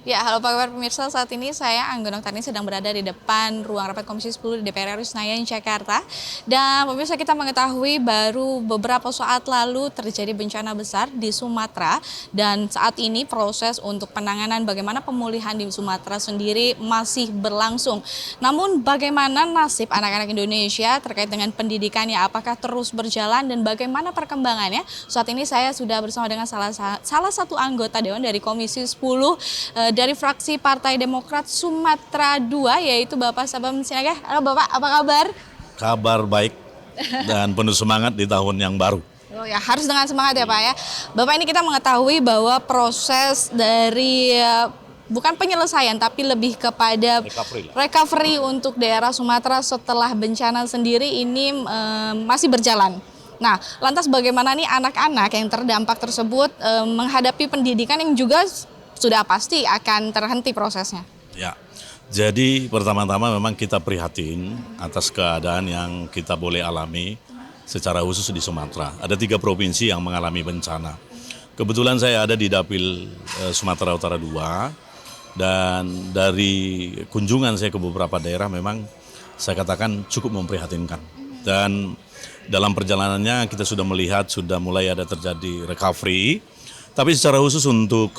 Ya, halo Pak kabar pemirsa. Saat ini saya Angga Noktani sedang berada di depan ruang rapat Komisi 10 di DPR RI Senayan, Jakarta. Dan pemirsa, kita mengetahui baru beberapa saat lalu terjadi bencana besar di Sumatera. Dan saat ini proses untuk penanganan bagaimana pemulihan di Sumatera sendiri masih berlangsung. Namun bagaimana nasib anak-anak Indonesia terkait dengan pendidikannya? Apakah terus berjalan dan bagaimana perkembangannya? Saat ini saya sudah bersama dengan salah satu anggota Dewan dari Komisi 10 dari fraksi Partai Demokrat Sumatera II, yaitu Bapak Sabam Sinagah. Halo Bapak, apa kabar? Kabar baik dan penuh semangat di tahun yang baru. Oh ya, harus dengan semangat ya Pak ya. Bapak, ini kita mengetahui bahwa proses dari bukan penyelesaian tapi lebih kepada recovery untuk daerah Sumatera setelah bencana sendiri ini masih berjalan. Nah, lantas bagaimana nih anak-anak yang terdampak tersebut menghadapi pendidikan yang juga sudah pasti akan terhenti prosesnya? Ya, jadi pertama-tama memang kita prihatin atas keadaan yang kita boleh alami secara khusus di Sumatera. Ada 3 provinsi yang mengalami bencana. Kebetulan saya ada di Dapil Sumatera Utara 2, dan dari kunjungan saya ke beberapa daerah memang saya katakan cukup memprihatinkan. Dan dalam perjalanannya kita sudah melihat sudah mulai ada terjadi recovery. Tapi secara khusus untuk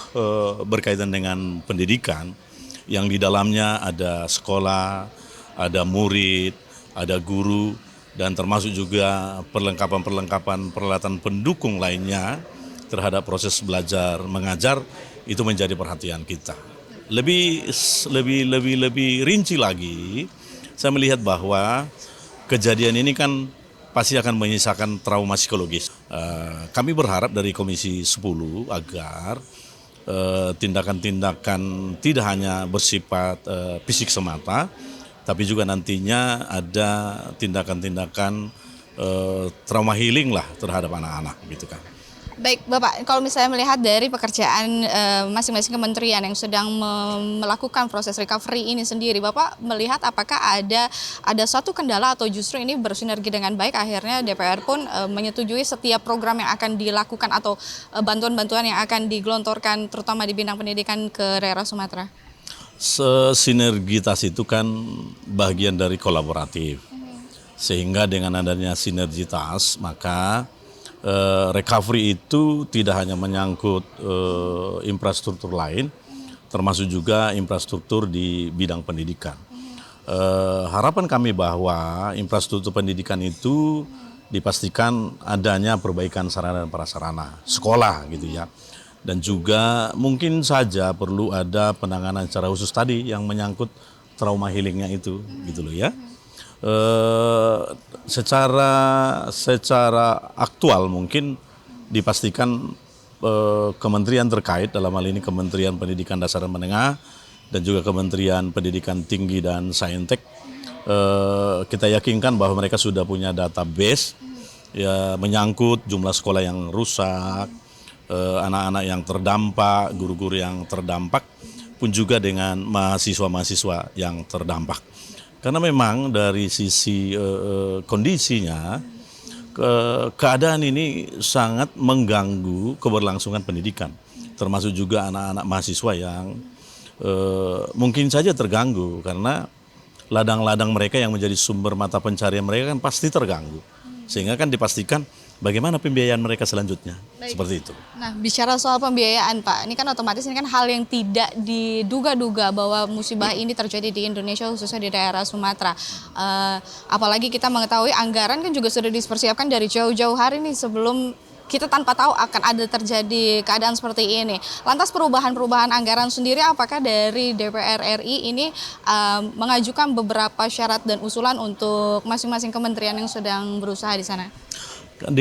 berkaitan dengan pendidikan, yang di dalamnya ada sekolah, ada murid, ada guru, dan termasuk juga perlengkapan peralatan pendukung lainnya terhadap proses belajar mengajar, itu menjadi perhatian kita. Lebih rinci lagi, saya melihat bahwa kejadian ini kan pasti akan menyisakan trauma psikologis. Kami berharap dari Komisi 10 agar tindakan-tindakan tidak hanya bersifat fisik semata, tapi juga nantinya ada tindakan-tindakan trauma healing lah terhadap anak-anak gitu kan. Baik Bapak, kalau misalnya melihat dari pekerjaan masing-masing kementerian yang sedang melakukan proses recovery ini sendiri, Bapak melihat apakah ada suatu kendala atau justru ini bersinergi dengan baik, akhirnya DPR pun menyetujui setiap program yang akan dilakukan atau bantuan-bantuan yang akan digelontorkan terutama di bidang pendidikan ke daerah Sumatera? Sinergitas itu kan bagian dari kolaboratif, sehingga dengan adanya sinergitas maka recovery itu tidak hanya menyangkut infrastruktur lain, termasuk juga infrastruktur di bidang pendidikan. Harapan kami bahwa infrastruktur pendidikan itu dipastikan adanya perbaikan sarana dan prasarana sekolah gitu ya. Dan juga mungkin saja perlu ada penanganan secara khusus tadi yang menyangkut trauma healingnya itu gitu loh ya. Secara aktual mungkin dipastikan kementerian terkait, dalam hal ini Kementerian Pendidikan Dasar dan Menengah dan juga Kementerian Pendidikan Tinggi dan Saintek, kita yakinkan bahwa mereka sudah punya database ya, menyangkut jumlah sekolah yang rusak, anak-anak yang terdampak, guru-guru yang terdampak, pun juga dengan mahasiswa-mahasiswa yang terdampak. Karena memang dari sisi kondisinya, keadaan ini sangat mengganggu keberlangsungan pendidikan. Termasuk juga anak-anak mahasiswa yang mungkin saja terganggu karena ladang-ladang mereka yang menjadi sumber mata pencarian mereka kan pasti terganggu. Sehingga kan dipastikan bagaimana pembiayaan mereka selanjutnya. Baik. Seperti itu. Nah, bicara soal pembiayaan Pak, ini kan otomatis ini kan hal yang tidak diduga-duga bahwa musibah ini terjadi di Indonesia khususnya di daerah Sumatera. Apalagi kita mengetahui anggaran kan juga sudah dipersiapkan dari jauh-jauh hari nih sebelum kita tanpa tahu akan ada terjadi keadaan seperti ini. Lantas perubahan anggaran sendiri, apakah dari DPR RI ini mengajukan beberapa syarat dan usulan untuk masing-masing kementerian yang sedang berusaha di sana?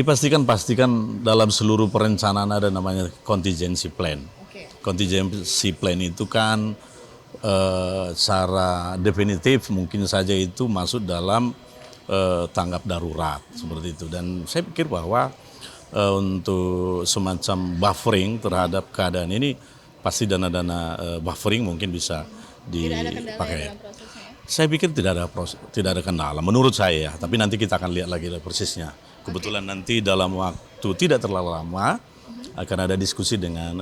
Pastikan dalam seluruh perencanaan ada namanya contingency plan. Okay. Contingency plan itu kan secara definitif mungkin saja itu masuk dalam tanggap darurat seperti itu. Dan saya pikir bahwa untuk semacam buffering terhadap keadaan ini pasti dana-dana buffering mungkin bisa dipakai. Saya pikir tidak ada kendala menurut saya, tapi nanti kita akan lihat lagi persisnya. Kebetulan nanti dalam waktu tidak terlalu lama akan ada diskusi dengan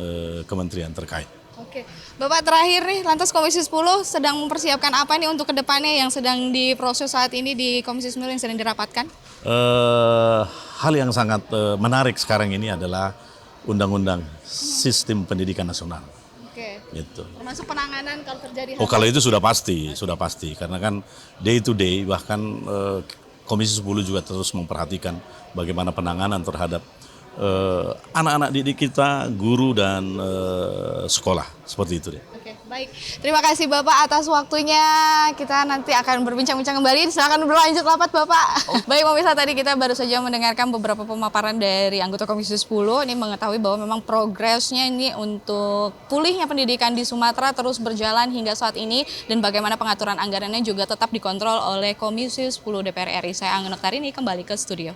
kementerian terkait. Oke, Bapak terakhir nih, lantas Komisi 10 sedang mempersiapkan apa nih untuk kedepannya yang sedang diproses saat ini di Komisi 10 yang sedang dirapatkan? Hal yang sangat menarik sekarang ini adalah Undang-Undang Sistem Pendidikan Nasional. Oke. Gitu. Termasuk penanganan kalau terjadi Oh, kalau itu sudah pasti, karena kan day to day bahkan Komisi 10 juga terus memperhatikan bagaimana penanganan terhadap anak-anak didik kita, guru dan sekolah, seperti itu deh. Oke, baik. Terima kasih Bapak atas waktunya. Kita nanti akan berbincang-bincang kembali. Silakan berlanjut rapat Bapak. Baik pemirsa, tadi kita baru saja mendengarkan beberapa pemaparan dari anggota Komisi 10. Ini mengetahui bahwa memang progresnya ini untuk pulihnya pendidikan di Sumatera terus berjalan hingga saat ini. Dan bagaimana pengaturan anggarannya juga tetap dikontrol oleh Komisi 10 DPR RI. Saya Anggun Oktarini kembali ke studio.